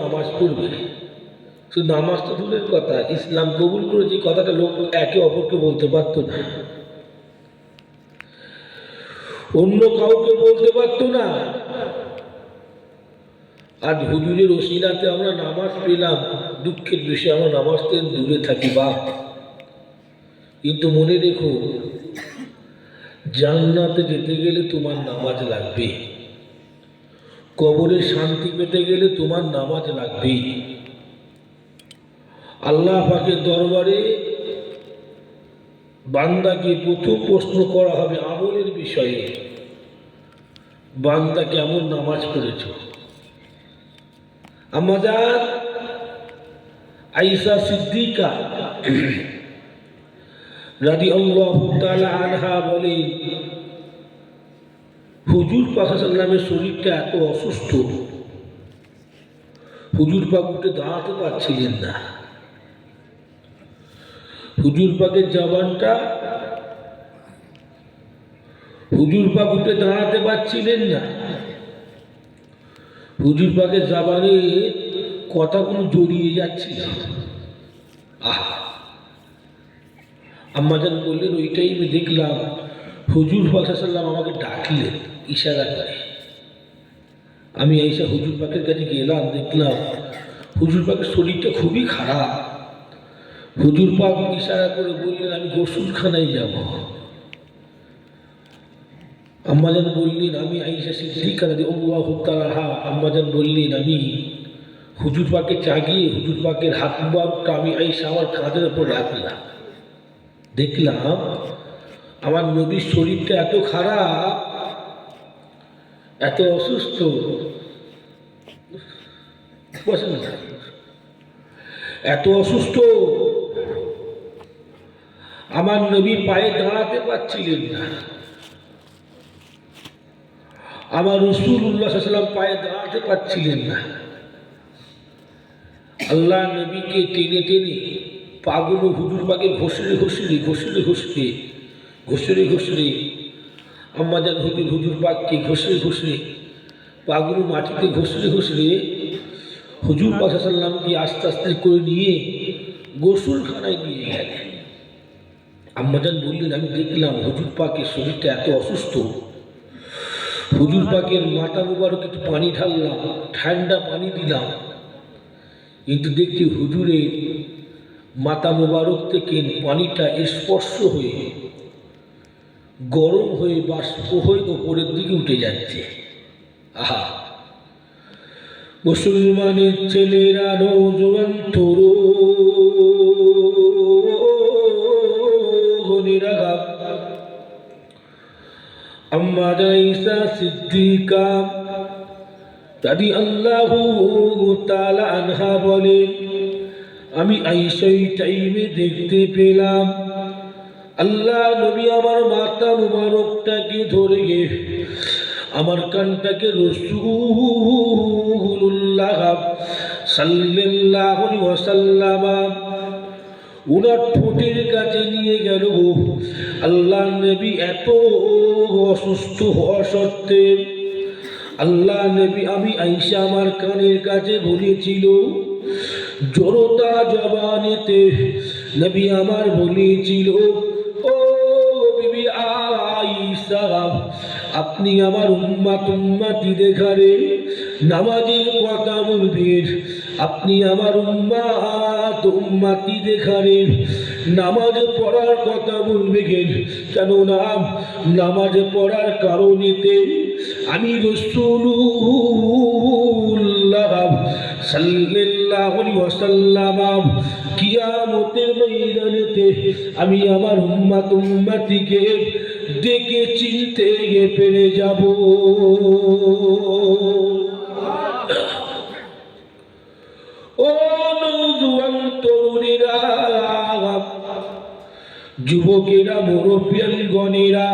নামাজ পড়বে, শুধু নামাজ তো দূরের কথা, ইসলাম কবুল করেছে কথাটা লোক একে অপরকে বলতে পারতো না, অন্য কাউকে বলতে পারতো না। আজ হুজুরের ওসিলাতে আমরা নামাজ পেলাম, দুঃখের বিষয়ে আমরা নামাজ থেকে দূরে থাকি বা। কিন্তু মনে রেখো, জান্নাতে যেতে গেলে তোমার নামাজ লাগবে, কবরে শান্তি পেতে গেলে তোমার নামাজ লাগবে। আল্লাহ পাকের দরবারে বান্দাকে প্রথম প্রশ্ন করা হবে আমলের বিষয়ে, বান্দা কেমন নামাজ পড়েছ। আমাদের আয়েশা সিদ্দিকা রাদিয়াল্লাহু তাআলা আনহা বলেন, হুজুর পাক সাল্লাল্লাহু আলাইহি ওয়াসাল্লামের শরীরটা এত অসুস্থ, হুজুর পাক উঠে দাঁড়াতে পারছিলেন না। হুজুর পাকের জবানটা, হুজুর পাক উঠে দাঁড়াতে পারছিলেন না, হুজুর পাকের জবানে কথাগুলো জড়িয়ে যাচ্ছিল। আম্মাজান বললেন, ওই টাইমে দেখলাম হুজুর পাক সাল্লাল্লাহু আলাইহি ওয়াসাল্লাম আমাকে ডাকলেন ইশারা করে। আমি আয়েশা হুজুর পাকের কাছে গেলাম, দেখলাম হুজুর পাকের শরীরটা খুবই খারাপ। হুজুর পাক ইশারা করে বললেন, আমি গোসলখানায় যাব। আম্মাজান বললেন, আমি আয়েশা সিদ্দিকা রাদিয়াল্লাহু তাআলা আনহা, আম্মাজান বললেন, আমি হুজুর পাকে জাগিয়ে হুজুর পাকের হাত মুবারকটা আমি আয়েশা আমার কাঁধের উপর রাখলাম। দেখলাম আমার নবীর শরীরটা এত খারাপ, এত অসুস্থ, এত অসুস্থ, আমার নবী পায়ে দাঁড়াতে পারছিলেন না। আমার রাসূলুল্লাহ সাল্লাল্লাহু আলাইহি ওয়াসাল্লাম পায়ে দাঁড়াতে পারছিলেন না। আল্লাহ নবীকে টেনে টেনে পাগুলো হুজুর পাকে ঘষড়ে ঘষড়ে ঘষড়ে ঘষড়ে ঘষড়ে ঘষড়ে আম্মাজান হুজুর পাককে ঘষড়ে ঘষড়ে পাগুলো মাটিতে ঘষড়ে ঘষড়ে হুজুর পাক সাল্লাল্লাহু আলাইহি ওয়াসাল্লামকে আস্তে আস্তে করে নিয়ে গোসলখানায় নিয়ে গেলেন। আম্মাজান বললেন, আমি দেখলাম হুজুর পাকের শরীরটা এত অসুস্থ, হুজুর পাকের মাথা মুবারক একটু পানি ঢাললাম, ঠান্ডা পানি দিলাম, কিন্তু দেখছি হুজুরের মাথা মুবারক থেকে পানিটা স্পর্শ হয়ে গরম হয়ে বাষ্প হয়ে ওপরের দিকে উঠে যাচ্ছে। আহা, মুসলমানের ছেলেরা, নওজোয়ান তরুণীরা, আম্মা আয়েশা সিদ্দিকা রাদিয়াল্লাহু তাআলা আনহা বলেন, আমি আয়েশা এই টাইমে দেখতে পেলাম আল্লাহ নবী আমার মাথা মুবারকটাকে ধরে আমার কানটাকে রাসূলুল্লাহ সাল্লাল্লাহু আলাইহি ওয়াসাল্লাম উনার ঠোঁটের কাছে নিয়ে গেল। আল্লাহ নবী এত অসুস্থ হওয়া সত্ত্বে আল্লাহ নবী, আমি আয়েশা আমার কানের কাছে বলেছিল, জড়তা জবানেতে নবী আমার বলেছিল, ও বিবি আয়েশা, আপনি আমার উম্মতি দেখারে নামাজের কথা বলবেন, আপনি আমার উম্মতি দেখারে নামাজ পড়ার কথা বলবেন, কেননা নামাজ পড়ার কারণেতে আমি রাসূলুল্লাহ সাল্লাল্লাহু আলাইহি ওয়াসাল্লাম কিয়ামতের ময়দানেতে আমি আমার উম্মতিকে ডেকে চিনতে পেরে যাব। ও নওজোয়ান তরুণীরা, যুবকেরা, মুরব্বিয়ানগণেরা,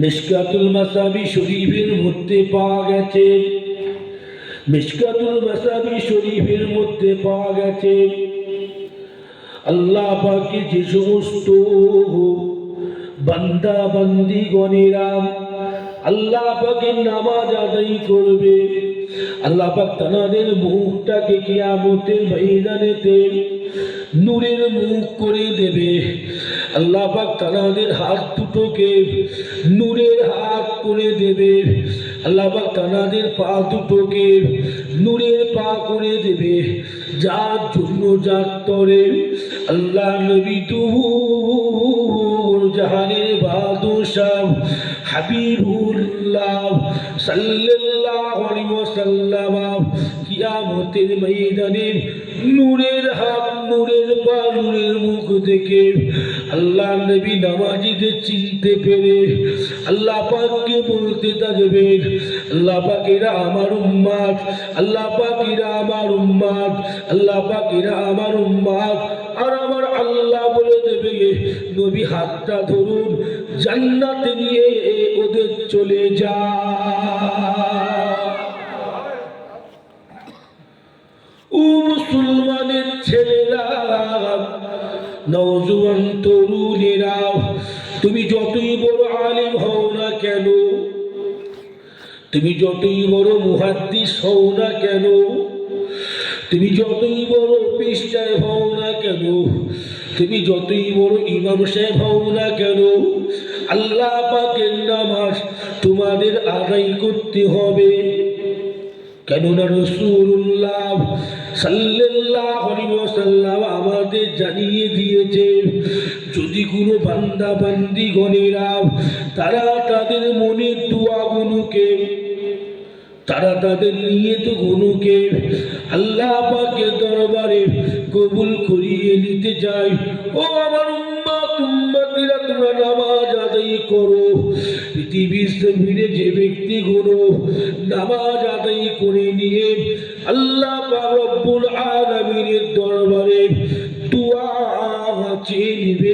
মিশকাতুল মাসাবি শরীফের মধ্যে পাওয়া গেছে, মিশকাতুল মাসাবি শরীফের মধ্যে পাওয়া গেছে, আল্লাহ পাকের যে সমস্ত বান্দা বান্দিগণেরা আল্লাহ পাকের নামাজ আদায় করবে, আল্লাহ পাক তাদের মুখটাকে কিয়ামতের ময়দানেতে নূরের মুখ করে দেবে। আল্লাহ পাক তাদের হাত দুটোকে নূরের হাত করে দেবে। আল্লাহ পাক তাদের পা দুটোকে নূরের পা করে দেবে। যার জন্য যার তরে আল্লাহ নবী দূর জাহানের বাদশাহ হাবিবুল্লাহ সাল্লাল্লাহু আলাইহি ওয়াসাল্লাম কিয়ামতের ময়দানে নূরের হাত নূরের পা নূরের মুখ দেখে আল্লাহ নবী নামাজীদের চিনতে পেরে আল্লাহ পাককে বলতে থাকবেন, আল্লাহ পাক এরা আমার উম্মত, আল্লাহ পাক এরা আমার উম্মত, আল্লাহ পাক এরা আমার উম্মত। আর আমার আল্লাহ বলে দেবে, নবী হাতটা ধরুন, জান্নাতে নিয়ে ওদের চলে যা। ও মুসলমানের ছেলেরা, নওজোয়ান তরুণেরা, তুমি যতই বড় আলেম হও না কেন, তুমি যতই বড় মুহাদ্দিস হও না কেন, তুমি যতই বড় পীর সাহেব হও না কেন, তুমি যতই বড় ইমাম সাহেব হও না কেন, আল্লাহ পাকের নামাজ তোমাদের আদায় করতে হবে। কেননা রাসূলুল্লাহ সাল্লাল্লাহু আলাইহি ওয়াসাল্লাম আমাদের জানিয়ে দিয়েছে, যদি কোনো বান্দা বান্দি গণেরা তারা তাদের মনের দোয়াগুলোকে, তারা তাদের নিয়ত গুলোকে আল্লাহ পাকের দরবারে কবুল করিয়ে নিতে চায়, ও আমার উম্মতিরা, তোমরা নামাজ আদায় করো। পৃথিবীর জমিনে যে ব্যক্তিগুলো নামাজ আদায় করে নিয়ে আল্লাহ পাক রব্বুল আলামিনের দরবারে দোয়া চেয়ে নিবে,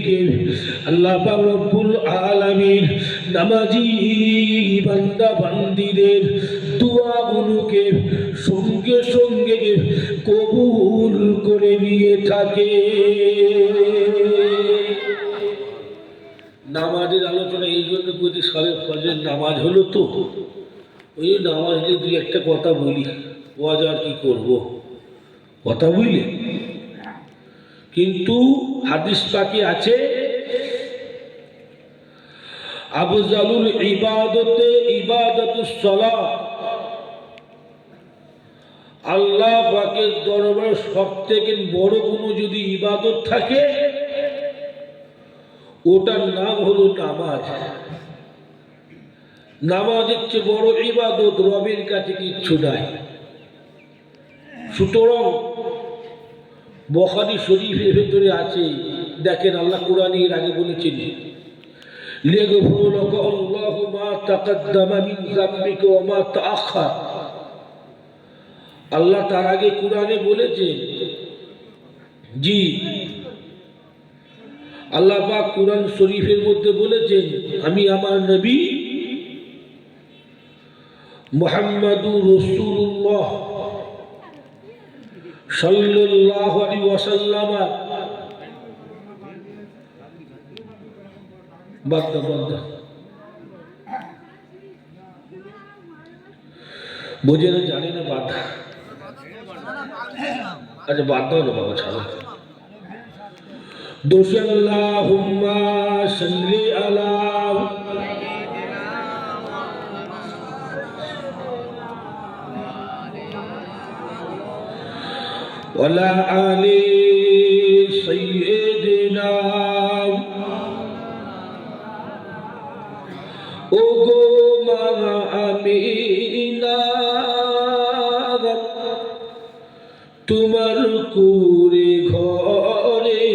আল্লাহ পাক রব্বুল আলামিন নামাজি বান্দা বান্দিদের দোয়াগুলোকে সঙ্গে সঙ্গে কবুল করে নিয়ে থাকে। নামাজের আলোচনা এই জন্য প্রতি সবে ফজরের নামাজ হলো, তো ওই নামাজ নিয়ে দুই একটা কথা বলি, ওয়াজ আর কি করবো, কথা বুঝলে। কিন্তু হাদিস পাকে আছে, আফজালুল ইবাদতে ইবাদাতুস সালাত, আল্লাহ পাকের দরবারে সবথেকে বড় কোনো যদি ইবাদত থাকে, ওটার নাম হলো নামাজ। নামাজের চেয়ে বড় ইবাদত রবের কাছে কিচ্ছু নাই। সুতরাং বুখারী শরীফের ভেতরে আছে, দেখেন আল্লাহ কোরআনে এর আগে বলেছেন, লিয়াগফিরা লাকা আল্লাহু মা তাকাদ্দামা মিন যামবিকা ওয়া মা তাআখার। আল্লাহ তার আগে কোরআনে বলেছেন, জি আল্লাহ পাক কোরআন শরীফের মধ্যে বলেছেন, আমি আমার নবী মুহাম্মাদুর রাসূলুল্লাহ সাল্লাল্লাহু আলাইহি ওয়াসাল্লাম বান্দা বোঝে না, জানে না, বাধা। আচ্ছা বাদ দাও না বাবা, ছাড়ো। আল্লাহুম্মা সাল্লি আলা ওয়ালা আলি সাইয়্যিদিনা। ও গো মা আমিনা, তোমার কুরে ঘরে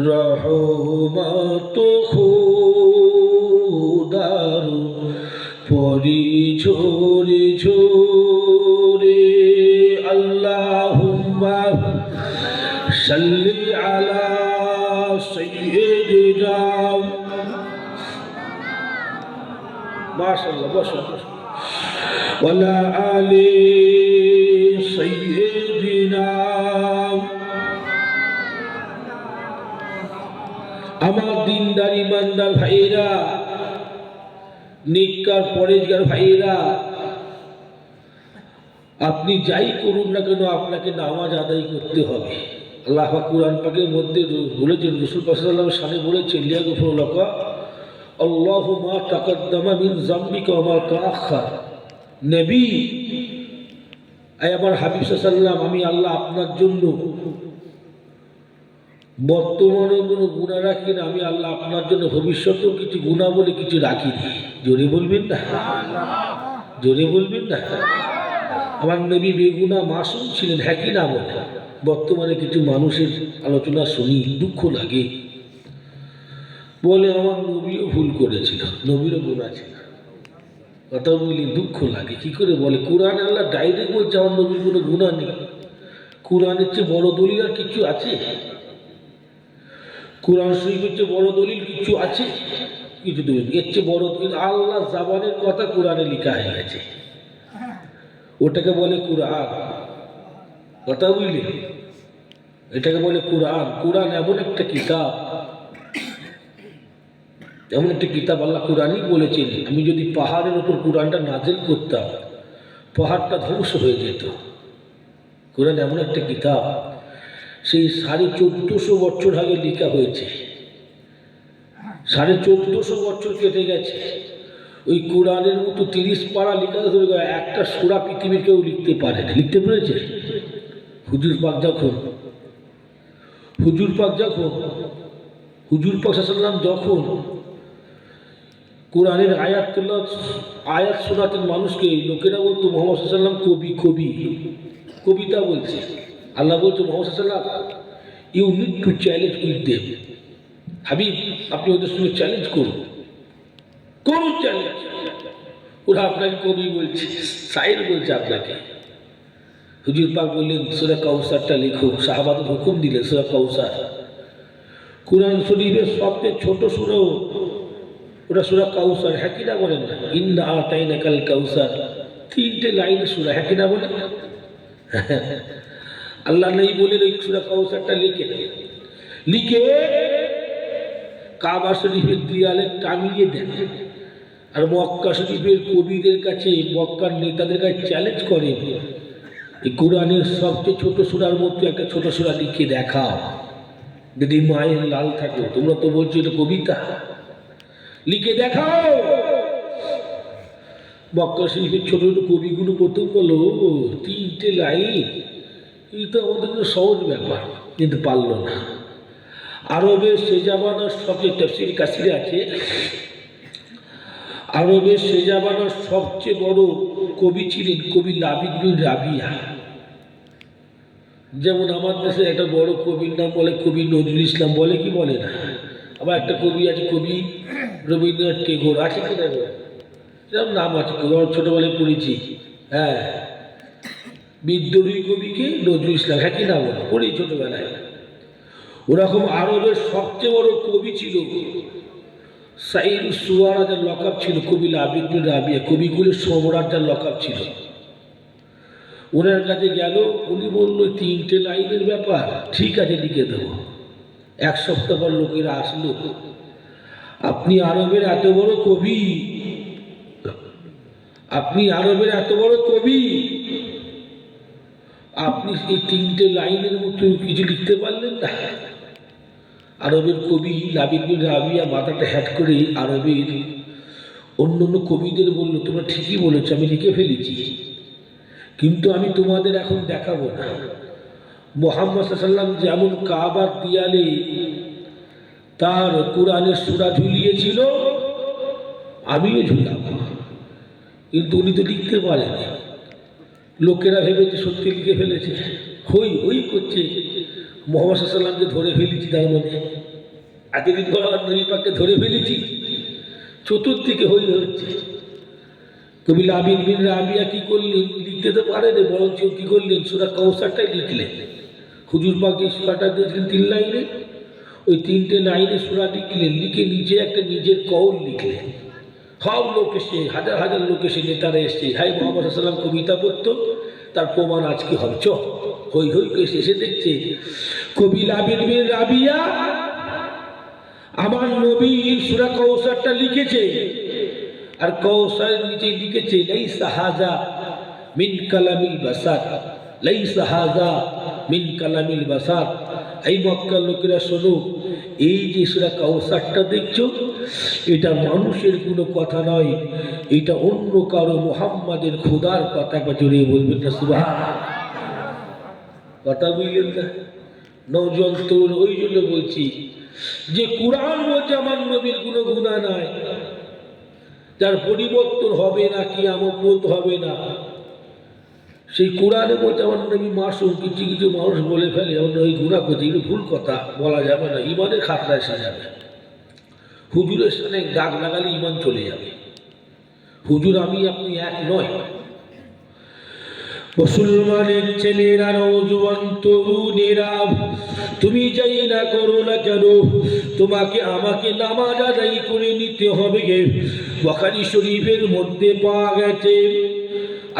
রহমত খোদার পরি ঝরে ঝরে। আল্লাহুম্মা সাল্লি আলা সাইয়্যিদিনা। মাশাআল্লাহ, বসো বসো। ওয়ালা আলি সাইয়্যিদিনা। আমার দিনদার ইমানদার ভাইরা, নেককার পরেজগার ভাইয়েরা, আপনি যাই করুন না কেন আপনাকে নামাজ আদায় করতে হবে। আল্লাহ পাক কুরআন পাকের মধ্যে বলেছেন, রাসূল সাল্লাল্লাহু আলাইহি সানে বলেছেন, লিয়াগফির লাকা আল্লাহু মা তাকাদ্দামা মিন যামবিকা ওয়া মা তাআখার। নবী, আয় আমার হাবিব সাল্লাল্লাহু, আমি আল্লাহ আপনার জন্য বর্তমানে কোনো গুনাহ রাখি না, আমি আল্লাহ আপনার জন্য ভবিষ্যতেও কিছু গুনাহ বলে কিছু রাখি না। জোরে বলবেন না? জোরে বলবেন না? আমার নবী বেগুনা মাসুম ছিলেন, হ্যাঁ কি না বলে? বর্তমানে কিছু মানুষের আলোচনা শুনি, দুঃখ লাগে, বলে আমার নবীও ভুল করেছিল, নবীরও গুনাহ ছিল। কথা বলি দুঃখ লাগে। কি করে বলে? কোরআনে আল্লাহ ডাইরেক্ট বলছে আমার নবীর কোনো গুনাহ নেই। কোরআনের চেয়ে বড় দলিল আর কিছু আছে? কোরআন শরীফের চেয়ে বড় দলিল কিছু আছে? কিছু দলিল এর চেয়ে বড় দলিল আল্লাহ জাবানের কথা কোরআনে লেখা হয়ে গেছে, ওটাকে বলে কোরআন। কথা বুঝলি? এটাকে বলে কোরআন। কোরআন এমন একটা কিতাব, এমন একটা কিতাব, আল্লাহ কোরআনই বলেছেন, আমি যদি পাহাড়ের ওপর কোরআনটা নাজিল করতাম পাহাড়টা ধ্বংস হয়ে যেত। কোরআন এমন একটা কিতাব, সেই 1450 বছর আগে লেখা হয়েছে, 1450 বছর কেটে গেছে। ওই কোরআনের মতো 30 পারা লেখা ধরে একটা সূরা পৃথিবীর কেউ লিখতে পারে না। লিখতে পেরেছে? হুজুর পাক যখন হুজুর পাক সাল্লাল্লাহু যখন কোরআনের আয়াত শোনাতেন মানুষকে, লোকেরা বলতো মুহাম্মদ সাল্লাল্লাহু আলাইহি ওয়াসাল্লাম কবিতা বলছে। আল্লাহ বলতো মুহাম্মদ সাল্লাল্লাহু আলাইহি ওয়াসাল্লাম, you need to challenge with them. Habib, আপনি ওদের সঙ্গে চ্যালেঞ্জ করুন চ্যালেঞ্জ। ওরা আপনাকে কবি বলছে, শায়ের বলছে আপনাকে। হুজুর পাক বললেন সূরা কাউসারটা লিখো, সাহাবাদের হুকুম দিলেন সূরা কাউসার। কোরআন শরীফের সবচেয়ে ছোট সূরা ওটা সূরা কাউসার, হ্যাঁ কি না বলেন না? ইন্না আতাইনাকাল কাউসার, 3টে লাইনের সূরা, হ্যাঁ কি না বলেন? আল্লাহ নেই বলে ওই সূরা কাউসারটা লিখে কাবা শরীফের দেয়ালে টাঙিয়ে দেন, আর মক্কা শরীফের কবিদের কাছে, মক্কার নেতাদের কাছে চ্যালেঞ্জ করে, এই কোরআনের সবচেয়ে ছোট সূরার মধ্যে একটা ছোট সূরা লিখে দেখাও, যদি মায়ের লাল থাকে। তোমরা তো বলছো এটা কবিতা, লিখে দেখাও। মক্কা শরীফের ছোট ছোট কবিগুলো প্রথম বলো 3টে লাইন, এই তো আমাদের জন্য সহজ ব্যাপার, কিন্তু পারল না। আরবের সে জামানার সবচেয়ে তাফসীর কাসিরে আছে, আরবের সে জামানার সবচেয়ে বড় কবি ছিলেন কবি লাবিদ বিন রাবিয়া। যেমন আমার দেশে একটা বড় কবির নাম বলে কবি নজরুল ইসলাম, বলে কি বলে না? আবার একটা কবি আছে কবি রবীন্দ্রনাথ টেগোর, আছে কি না? এরকম নাম আছে, আমার ছোটবেলায় পড়েছি। হ্যাঁ, বিদ্রোহী কবিকে নজরুল ইসলাম, হ্যাঁ কি না বলে পড়ি ছোটবেলায়। ওরকম আরবের সবচেয়ে বড় কবি ছিল সাইরুস সুয়ারা, যার লকাব ছিল কবি লাবিদ বিন রাবিয়া, কবিগুলোর সম্রাট যার লকাব ছিল। ওনার কাছে গেল, উনি বললো 3টে লাইনের ব্যাপার, ঠিক আছে লিখে দেবো। 1 সপ্তাহ পর লোকেরা আসলো, আপনি আরবের এত বড় কবি, আপনি আরবের এত বড় কবি, আপনি এই 3টে লাইনের মতো কিছু লিখতে পারলেন না? আরবের কবি লাবিদ বিন রাবিয়া মাথাটা হ্যাট করে আরবের অন্য কবিদের বলল, তোমরা ঠিকই বলেছো, আমি লিখে ফেলেছি, কিন্তু আমি তোমাদের এখন দেখাবো না। মুহাম্মদ সাল্লাল্লাহু আলাইহি ওয়াসাল্লাম যেমন কাবার দেয়ালে তার কোরআনের সূরা ঝুলিয়েছিল, আমিও ঝুলাবো। কিন্তু উনি তো লিখতে পারেন। লোকেরা ভেবেছে সত্যি লিখে ফেলেছে, হই করছে, মুহাম্মদ সাল্লাল্লাহু আলাইহি ওয়াসাল্লামকে ধরে ফেলেছি, তার মানে এতদিন পর নবী পাককে ধরে ফেলেছি। চতুর্দিকে হচ্ছে। কবি লাবিদ বিন রাবিয়া কি করলেন? লিখতে তো পারেন, বরঞ্চ কি করলেন? সূরা কাউসারটাই লিখলেন। হুজুর পাক যে সূরাটা দিয়েছিলেন 3 লাইনে, ওই 3টে লাইনে সূরা লিখলেন, লিখে নিজে একটা নিজের কওল লিখলেন। সব লোক এসে, হাজার হাজার লোক এসে, নেতারা এসছে, হাই মুহাম্মদ সাল্লাল্লাহু আলাইহি ওয়াসাল্লাম কবিতা পড়তো, তার প্রমাণ আজকে হবে, হই এসে দেখছে কবি লাবিদ বিন রাবিয়া আমার নবী সূরা কাউসারটা লিখেছে, আর কৌসারের নিচে লিখেছে লাইসা হাযা মিন কালামিল বাসার, লাইসা হাযা মিন কালামিল বাসার। এই মক্কার লোকেরা শোনো, এই যে সূরা কাউসারটা দেখছো, এটা মানুষের কোনো কথা নয়, এটা অন্য কারো মুহাম্মাদের খোদার কথা। একবার জড়িয়ে বলবেন না সুবহানাল্লাহ। কথা বুঝলেন না? নওজোয়ান তরুণ, ওই জন্য বলছি যে কুরআন বলছে আমার নবীর কোনো গুনাহ নাই, যার পরিবর্তন হবে না, কিয়ামত পর্যন্ত হবে না। সেই কোরআনে বলতে আমার নবী মাসুম। কিছু কিছু মানুষ বলে ফেলে আমার নবী গুনাহ করছে, এগুলো ভুল কথা, বলা যাবে না, ইমানের খাতরায় সাজাবে। হুজুরের সামনে দাগ লাগালে ইমান চলে যাবে। হুজুর আমি আপনি এক নয়। মুসলমানের ছেলেরা, নওজোয়ান তরুণেরা, তুমি যাই না করো না কেন, তোমাকে আমাকে নামাজ আদায় করে নিতে হবে। বুখারী শরীফের মধ্যে পাওয়া গেছে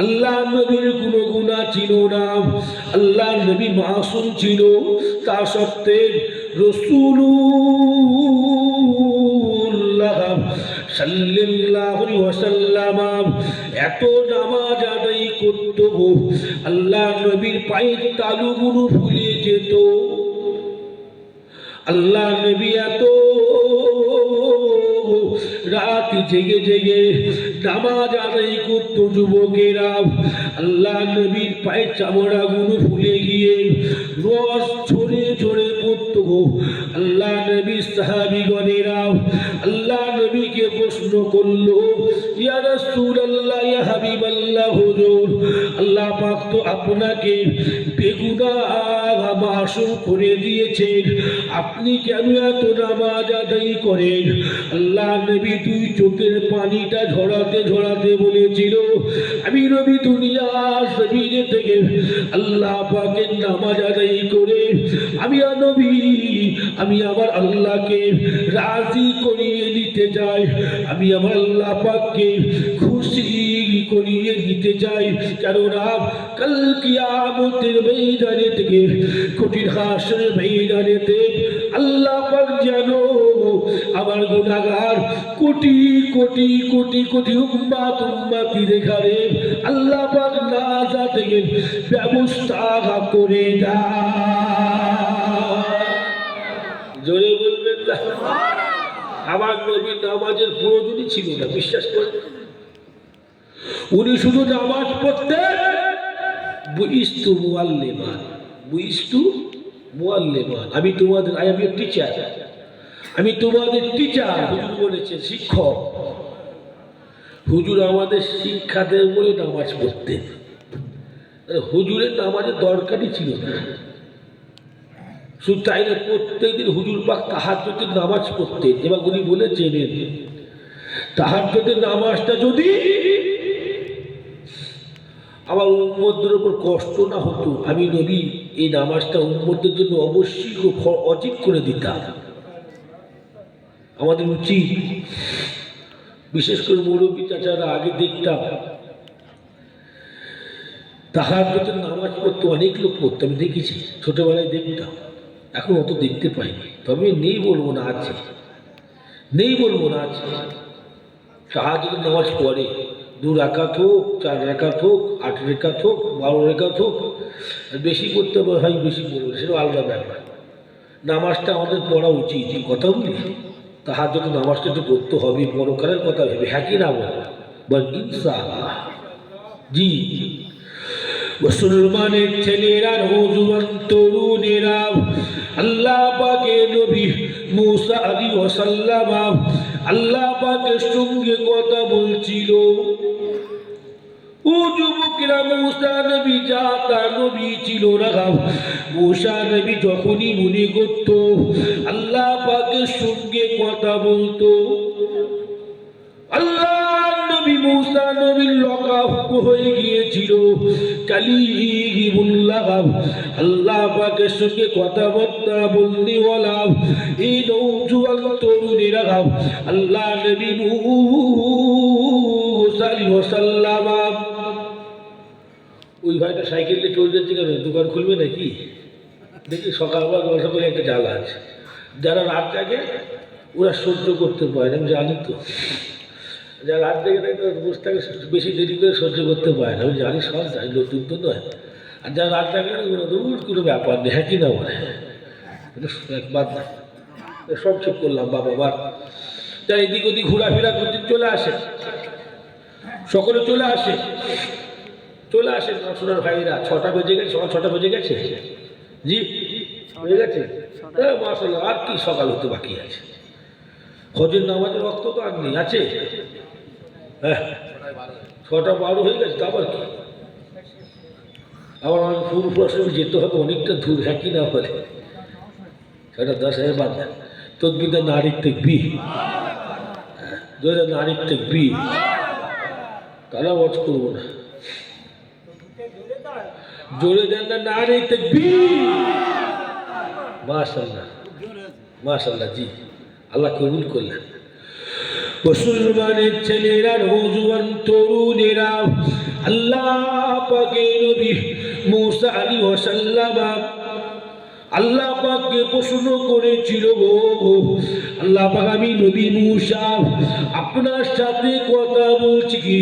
আল্লাহ নবীর কোনো গুনাহ ছিল না, আল্লাহ নবী মাসুম ছিল, তা সত্ত্বেও রাসূলুল্লাহ সাল্লাল্লাহু আলাইহি ওয়াসাল্লাম এত নামাজ আদায় করত, আল্লাহ নবীর পায়ের তালুগুলো ফুলে যেত। আল্লাহ নবী এত রাত জেগে জেগে নামাজ আদায় করতো। যুবকেরা, আল্লাহ নবীর পায়ের চামড়াগুলো ফুলে গিয়ে রস ঝরে ঝরে পড়তো। আল্লাহ নবীর সাহাবীগণেরা আল্লাহ নবীকে প্রশ্ন করলো, ইয়া রাসূলুল্লাহ, ইয়া হাবিবাল্লাহ, হুজুর আল্লাহ পাক তো আপনাকে বেগুনাহ মাসুম করে দিয়েছেন, আপনি কেন এত নামাজ আদায় করেন? আল্লাহ নবী দুই চোখের পানিটা ঝরাতে ঝরাতে বলেছিল, আমি নবী দুনিয়ার জমিনে থেকে আল্লাহ পাকের নামাজ আদায় করে আমি আমার আল্লাহকে রাজি করিয়ে নিতে চাই, আমি আমার আল্লাহ পাককে খুশি করিয়ে নিতে চাই। কেননা কাল কিয়ামতের ময়দানে থেকে, কঠিন হাসরের ময়দানেতে আল্লাহ পাক যেন আমার গুনাহগার কোটি কোটি কোটি কোটি উম্মতি দেখারে আল্লাহ পাক নাজাতের ব্যবস্থা করে দেয়। জোরে বলবেন না? আমার নবীর নামাজের প্রয়োজনই ছিল না, বিশ্বাস করেন। উনি শুধু নামাজ পড়তেন বুইস্তু মুআল্লিমান, বুইস্তু মুআল্লিমান, আমি তোমাদের, আই এম ইউর টিচার, আমি তোমাদের টিচার। হুজুর বলেছেন শিক্ষক। হুজুর আমাদের শিক্ষা দেন বলে নামাজ পড়তেন। হুজুরের নামাজের দরকারই ছিল না। শুধু তাই না, প্রত্যেকদিন হুজুর পাক তাহাজ্জুদের নামাজ পড়তেন। এবার উনি বলেছেন তাহাজ্জুদের নামাজটা যদি আমার উম্মতদের উপর কষ্ট না হতো, আমি নবী এই নামাজটা উম্মতদের জন্য অবশ্যই অজিব করে দিতাম। আমাদের উচিত, বিশেষ করে মুরব্বী চাচারা, আগে দেখতাম তাহাজ্জুদের নামাজ পড়তে অনেক লোক পড়তো, আমি দেখেছি, ছোটবেলায় দেখতাম। এখন অত দেখতে পাইনি, তবে নেই বলবো না, আছে, নেই বলবো না, আছে। তাহাজ্জুদের নামাজ পড়ে, 2 রাকাত হোক, 4 রাকাত হোক, 8 রাকাত হোক, 12 রাকাত হোক, বেশি করতে হয়, বেশি বলবো, সেটা আলাদা ব্যাপার। নামাজটা আমাদের পড়া উচিত, কথা বলি। তাহাজ্জুদের নামাজটা একটু পড়তে হবে, পরকালের কথা ভেবে, হ্যাঁ কি না বল ইনশাআল্লাহ। জি, মুসলমানের ছেলেরা, নওজোয়ান তরুণেরা, আল্লাহ পাকের নবী মুসা আলাইহিস সালাম আল্লাহ পাকের সঙ্গে কথা বলছিল। ও যুবকেরা, মুসা নবী যা তার নবী ছিল না। মুসা নবী যখনই মনে করত আল্লাহ পাকের সঙ্গে কথা বলতো, আল্লাহ নবী মুসা নবীর লকাব হয়ে গিয়েছিল কালিমুল্লাহ, আল্লাহ পাকের সঙ্গে কথাবার্তা বলতে ওয়ালা এই নওজোয়ান তরুণেরা আল্লাহ নবী মুসা আলাইহিস সালাম। ওই ভাইটা সাইকেল নিয়ে চলে যাচ্ছে কেন? দোকান খুলবে নাকি? দেখি সকালবেলা ব্যবসা করে একটা জ্বালা আছে। যারা রাত জাগে ওরা সহ্য করতে পারে, আমি জানি তো। যারা রাত জেগে থাকে তো বসে থাকে, বেশি দেরি করে সহ্য করতে পারে না। আমি জানি সব জানি, নতুন তো নয়। আর যারা রাত জাগে না দূর কোনো ব্যাপার নেই, হ্যাঁ কি না বলে, বাদ না, সব ঠিক করলাম বাবা বার। যা এদিক ওদিক ঘোরাফেরা করতে চলে আসে, সকলে চলে আসে, চলে আসে সোনার ভাইরা। 6টা বেজে গেছে, সকাল 6টা বেজে গেছে, জি হয়ে গেছে। মাশাআল্লাহ, আর কি সকাল হতে বাকি আছে? ফজর নামাজের রক্ত তো আর নেই, আছে? হ্যাঁ 6টা 12 হয়ে গেছে, আবার কি? আবার আমাকে পূর্ব যেতে হবে অনেকটা দূর, হ্যাঁ কি না বলে? 10:10 বাদ দেন। তকবীরে নারী তাকবীর, জোরে নারী তাকবীর, তাহলে ওয়াজ করবো না। জোরে দেন না নারী তাকবীর। মাশাআল্লাহ মাশাআল্লাহ, জি আল্লাহ কবুল করলেন। মুসলমানের ছেলেরা, নওজোয়ান তরুণেরা, আল্লাহ পাকের নবী মুসা আলাইহিস সালাম আল্লাহ পাককে প্রশ্ন করেছিল, গো আল্লাহ পাক, আমি নবী মুসা আপনার সাথে কথা বলছি, কি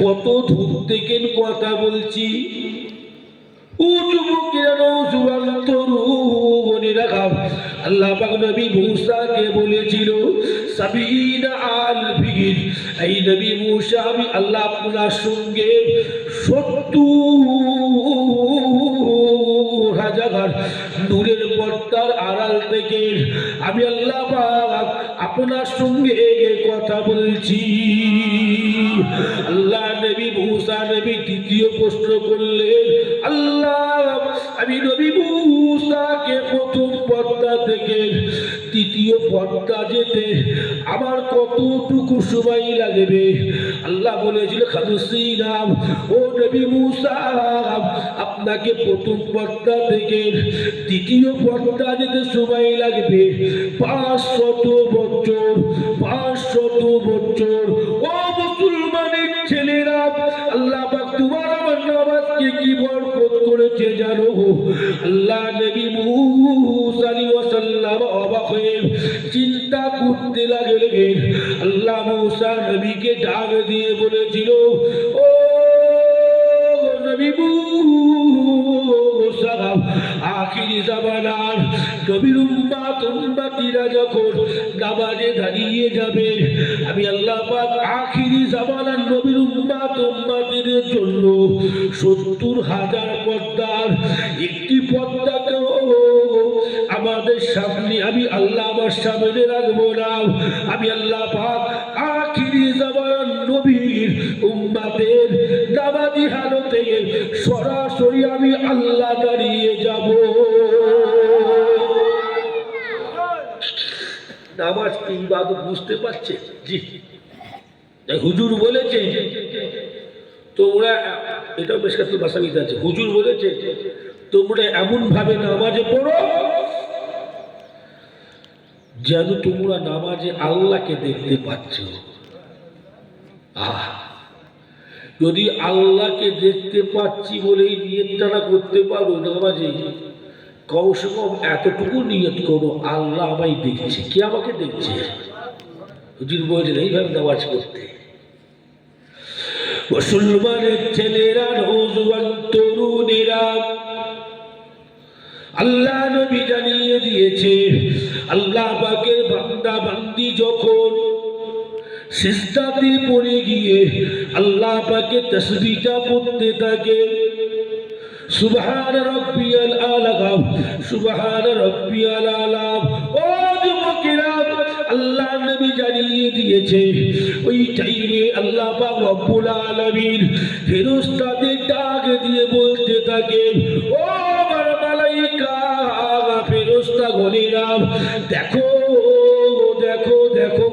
কত দূর থেকে কথা বলছি? ও যুবকেরা, নওজোয়ান তরুণেরা, আল্লাহ পাক নবী মুসাকে বলেছিল 70 আলফিন, এই নবী মুসা আমি আল্লাহ আপনার সঙ্গে 70,000 নূরের পর্দার আড়াল থেকে আমি আল্লাহ পাক আপনার সঙ্গে কথা বলছি। আল্লাহ নবী মুসা নবী দ্বিতীয় প্রশ্ন করলেন, আল্লাহ আমি নবী মুসাকে প্রথম পর্দা থেকে তৃতীয় পর্দা যেতে আমার কতটুকু সময় লাগবে? আল্লাহ বলেছিল, খামসিনাম, ও নবী মুসা আপনাকে প্রথম পর্দা থেকে তৃতীয় পর্দা যেতে সময় লাগবে 500 বছর। 500 বছর। ও মুসলমানের ছেলেরা, আল্লাহ পাক তোমার আমার নামাজকে কি বরকত করেছে জানো? আল্লাহ নবী মুসা আলাইহিস সালাম অবাক হয়ে চিন্তা করতে লাগলেন। আল্লাহ মুসা নবীকে ডাক দিয়ে বলেছিল, ও নবী মুসা, আখিরি জামানার নবীর উম্মতিরা যখন নামাজে দাঁড়িয়ে যাবে, আমি আল্লাহ পাক আখিরি জামানার নবীর উম্মতিদের জন্য 70,000 পর্দার একটি পর্দাকেও আমাদের সামনে আমি আল্লাহ আমার সামনে রাখবো না। আমি আল্লাহ পাক আখিরি জামানার নবীর উম্মতের নামাজি হালতে সরাসরি আমি আল্লাহ দাঁড়িয়ে যাব। নামাজ কি ইবাদত বুঝতে পারছে? জি, হুজুর বলেছে তোমরা, এটাও মেশকাতুল মাসাবিতে আছে, হুজুর বলেছে তোমরা এমন ভাবে নামাজে পড়ো যেন তোমরা নামাজে আল্লাহকে দেখতে পাচ্ছ। যদি আল্লাহকে দেখতে পাচ্ছি বলেই নিয়তটা করতে পারো নামাজে, কমসে কম এতটুকু নিয়ত করো, আল্লাহ আমায় দেখছে। কে আমাকে দেখছে? হুজুর বলছেন এইভাবে নামাজ করতে। মুসলমানের ছেলেরা, নওজোয়ান তরুণেরা, আল্লাহ নবী জানিয়ে দিয়েছে, আল্লাহ পাকের বান্দা বান্দি যখন সিজদাতে পড়ে গিয়ে আল্লাহ পাকের তাসবিহটা পড়তে থাকে, সুবহান রাব্বিয়াল আলা, সুবহান রাব্বিয়াল আলা। ও যুবকেরা, আল্লাহ নবী জানিয়ে দিয়েছে ওই টাইমে আল্লাহ পাক রব্বুল আলামিন ফেরেশতাদের ডাক দিয়ে বলতে থাকে, ও আমার মালায়েকা, ফেরেশতা গণেরা, দেখো দেখো দেখো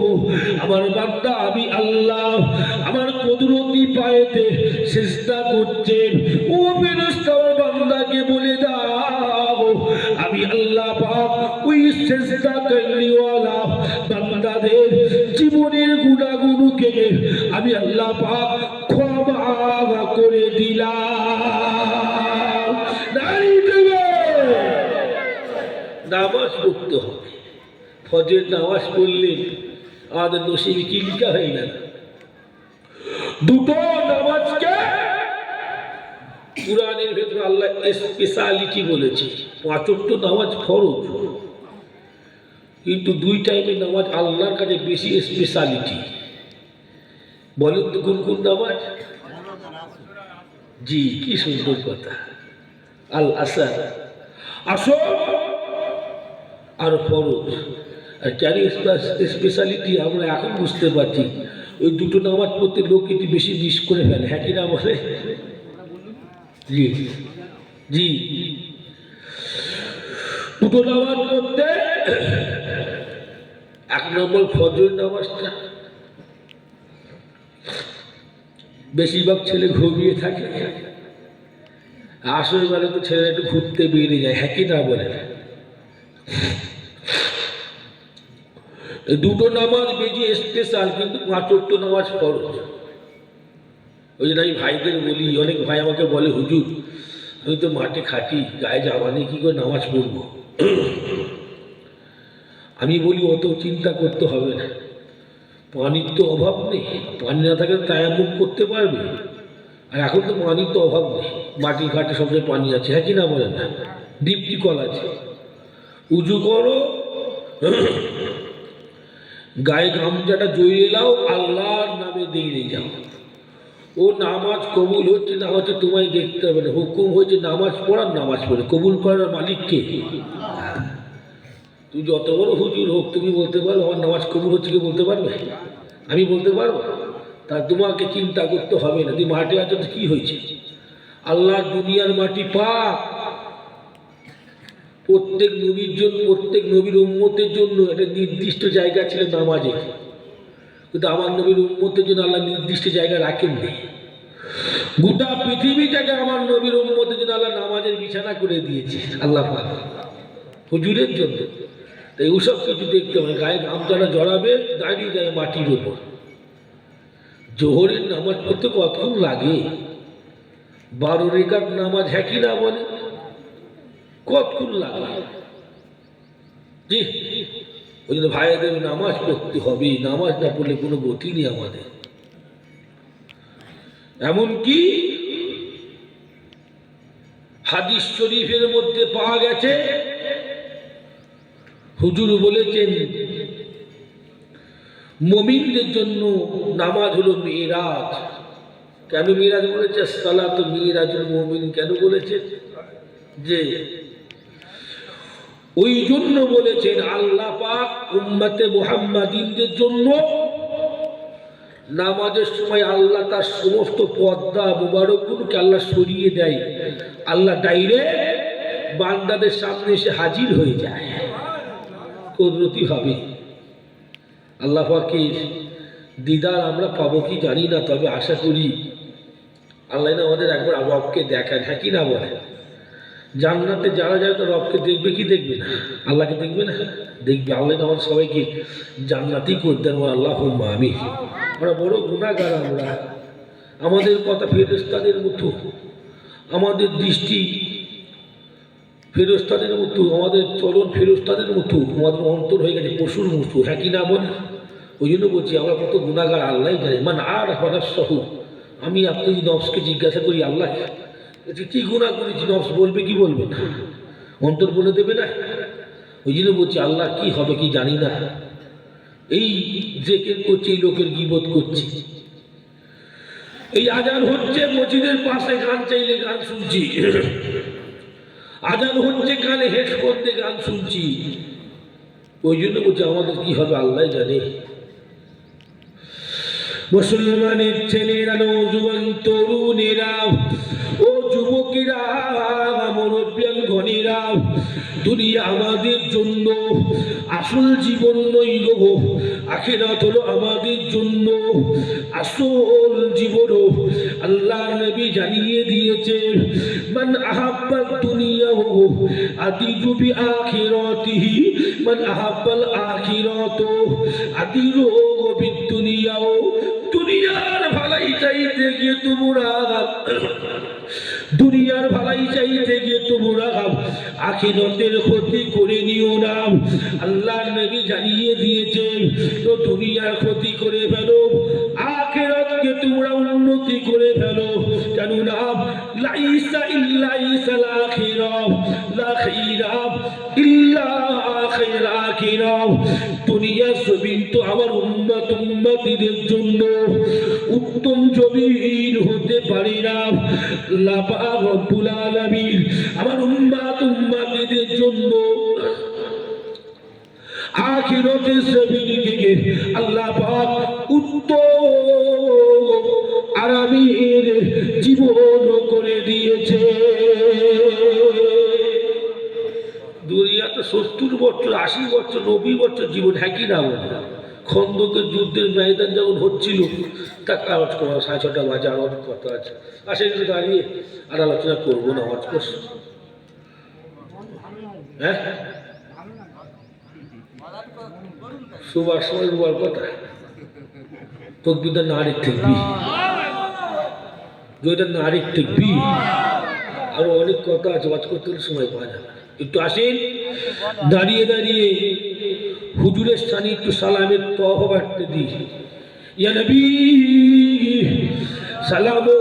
আমার বান্দা আমি আল্লাহ আমার কুদরতি পায়েতে সিজদা করছেন। ও ফেরেশতা আমার বান্দাকে বলে দাও আমি আল্লাহ পাক ওই সিজদা করনেওয়ালা বান্দাদের জীবনের গুনাহগুলোকে আমি আল্লাহ পাক ক্ষমা করে দিলাম। নামাজ পড়তে হবে। ফজর নামাজ পড়লে আমাদের নসিবে কি লিখা হয়ে গেল? দুটো নামাজকে কুরআনের ভেতরে আল্লাহ স্পেশালিটি বলেছে। 5 ওয়াক্ত নামাজ ফরজ, কিন্তু 2 টাইমের নামাজ আল্লাহর কাছে বেশি স্পেশালিটি। বলেন তো কোন কোন নামাজ? জি, কি সুন্দর কথা। আল আসর, আসর আর ফরজ। আর চারি স্পেশালিটি আমরা এখন বুঝতে পারছি। ওই দুটো নামাজ পড়তে লোক একটু বেশি মিস করে ফেলে, হ্যাঁ কি না বলে? জি জি, দুটো নামাজ পড়তে 1 নম্বর ফজর নামাজটা বেশিরভাগ ছেলে ঘুমিয়ে থাকে, আসর বেলা তো ছেলেরা একটু ঘুরতে বেরিয়ে যায়, হ্যাঁ কি না বলে? দুটো নামাজ বেশি স্পেশাল, কিন্তু 5 ওয়াক্ত নামাজ ফরজ। ওই জন্য আমি ভাইদের বলি, অনেক ভাই আমাকে বলে হুজুর আমি তো মাঠে খাটি, গায়ে জামা নেই, কী করে নামাজ পড়বো? আমি বলি অত চিন্তা করতে হবে না, পানির তো অভাব নেই, পানি না থাকলে তায়াম্মুম করতে পারবে। আর এখন তো পানির তো অভাব নেই, মাটির ঘাটে সবসময় পানি আছে, হ্যাঁ কি না বলেন? না, ডিপটি কল আছে, উজু করো, গায়ে গামছাটা জড়িয়ে নাও, আল্লাহর নামে দিয়ে যাও। ও নামাজ কবুল হচ্ছে না হচ্ছে তোমায় দেখতে হবে না, হুকুম হয়েছে নামাজ পড়ার, নামাজ পড়ে কবুল করার মালিককে। তুই যত বড় হুজুর হোক, তুমি বলতে পারো আমার নামাজ কবুল হচ্ছে, কি বলতে পারবে? আমি বলতে পারবো? তা তোমাকে চিন্তা করতে হবে না, তুমি মাঠে আছো তো কি হয়েছে? আল্লাহর দুনিয়ার মাটি পাক, প্রত্যেক নবীর জন্য, প্রত্যেক নবীর উম্মতের জন্য একটা নির্দিষ্ট জায়গা ছিল নামাজে, কিন্তু আমার নবীর উম্মতের জন্য আল্লাহ নির্দিষ্ট জায়গা রাখেননি। গোটা পৃথিবীটাকে আমার নবীর উম্মতের জন্য আল্লাহ নামাজের বিছানা করে দিয়েছে, আল্লাহ পাক হুজুরের জন্য। তাই ওসব কিছু দেখতে হবে, গায়ে গামছাটা জড়াবে, দাঁড়িয়ে যায় মাটির উপর। জোহরের নামাজ পড়তে কতক্ষণ লাগে? 12 রাকাত নামাজ, হ্যাঁ কি না বলে? কতক্ষণ লাগে? জি, ওই জন্য ভাইদের নামাজ পড়তে হবে, নামাজ না পড়লে কোনো গতি নেই আমাদের। এমনকি হাদিস শরীফের মধ্যে পাওয়া গেছে, হুজুর বলেছেন মুমিনদের জন্য নামাজ হলো মিরাজ। কেন মিরাজ বলেছে? সালাত মিরাজুল মুমিন কেন বলেছেন? যে ওই জন্য বলেছেন আল্লাহ পাক উম্মতে মুহাম্মাদিনদের জন্য নামাজের সময় আল্লাহ তার সমস্ত পর্দা মুবারকগুলোকে আল্লাহ সরিয়ে দেয়, আল্লাহ ডাইরেক্ট বান্দাদের সামনে এসে হাজির হয়ে যায় কুদরতি ভাবে। আল্লাহ পাকের দিদার আমরা পাবো কি জানি না, তবে আশা করি আল্লাহ না আমাদের একবার রবকে দেখান, হ্যাঁ কি না বলে? জান্নাতে যারা যায় তো রবকে দেখবে কি দেখবে না? আল্লাহকে দেখবে না? দেখবে। আল্লাহ আমাদের সবাইকে জান্নাতি করে দেন, আল্লাহুম্মা আমিন। আমরা বড় গুনাহগার, আমরা, আমাদের কথা ফেরেশতাদের মতো, আমাদের দৃষ্টি ফেরেশতাদের মতো, আমাদের চলন ফেরেশতাদের মতো, আমাদের অন্তর হয়ে গেছে পশুর মতো, হ্যাঁ কি না বলে? ওই জন্য বলছি আমরা কত গুনাহগার আল্লাহ জানে। মান আর সহ, আমি আপনি নফসকে জিজ্ঞাসা করি আল্লাহ কি গুনাহ করেছি, নফস বলবে কি বলবে না? অন্তর বলে দেবে না? ওই জন্য বলছি আল্লাহ কি হবে কি জানি না। এই জিকির করছি, এই লোকের গীবত করছি, এই আজান হচ্ছে মসজিদের পাশে, গান চাইলে গান শুনছি, আজান হচ্ছে কানে হেডফোন দিয়ে গান শুনছি। ওই জন্য বলছি আমাদের কি হবে আল্লাহ জানে। মুসলমানের ছেলেরা, নওজোয়ান তরুণেরা, ও যুবকেরা, মুরব্বিয়ান ঘনেরা, দুনিয়া আমাদের জন্য আসল জীবন নই গো, আখিরাত হলো আমাদের জন্য আসল জীবন। আল্লাহ নবী জানিয়ে দিয়েছে, মান আহাব্বা দুনিয়া আদিজু বি আখিরাতিহি, মান আহাব্বাল আখিরাত আদিরু বি দুনিয়া। দুনিয়ার ভালাই চাইতে গিয়ে তোমরা, দুনিয়ার ভালাই চাইতে গিয়ে তোমরা আখিরাতের ক্ষতি করে নিও না। আল্লাহ নবী জানিয়ে দিয়েছেন, তো দুনিয়ার ক্ষতি করে ফেলো, আখিরাতকে তোমরা উন্নতি করে ফেলো, কেননা লাইসা ইল্লা ইসাল আখিরাহ লা খাইরা ইল্লা খাইরা আখিরাহ। দুনিয়ার জমিন তো আমার উম্মতিদের জন্য উত্তম জমিন হতে পারে না। আল্লাহ পাক রব্বুল আলামিন আমার উম্মতিদের জন্য আখিরাতের জমিনকে আল্লাহ পাক উত্তম আরামের জীবন করে দিয়েছে। দুনিয়াতে 70 বছর 80 বছর 90 বছর জীবন, হ্যাঁ কি না বলে? খন্দকের যুদ্ধের ময়দান যখন হচ্ছিল, তার আওয়াজ করা 6:30 বাজে, আর অনেক কথা আছে, আসে একটু দাঁড়িয়ে আর আলোচনা করবো না, আওয়াজ করছো হ্যাঁ সুবার সময় রুবার কথা তকবিরটা নারীর থাকবি, যেটা নারীর থাকবি, আরো অনেক কথা আছে, বাজ করতে সময় পাওয়া যাবে। একটু আসেন, দাঁড়িয়ে দাঁড়িয়ে হুজুরের স্থানে একটু সালামের তহবা বাড়তে দিই। ইয়া নবী সালামু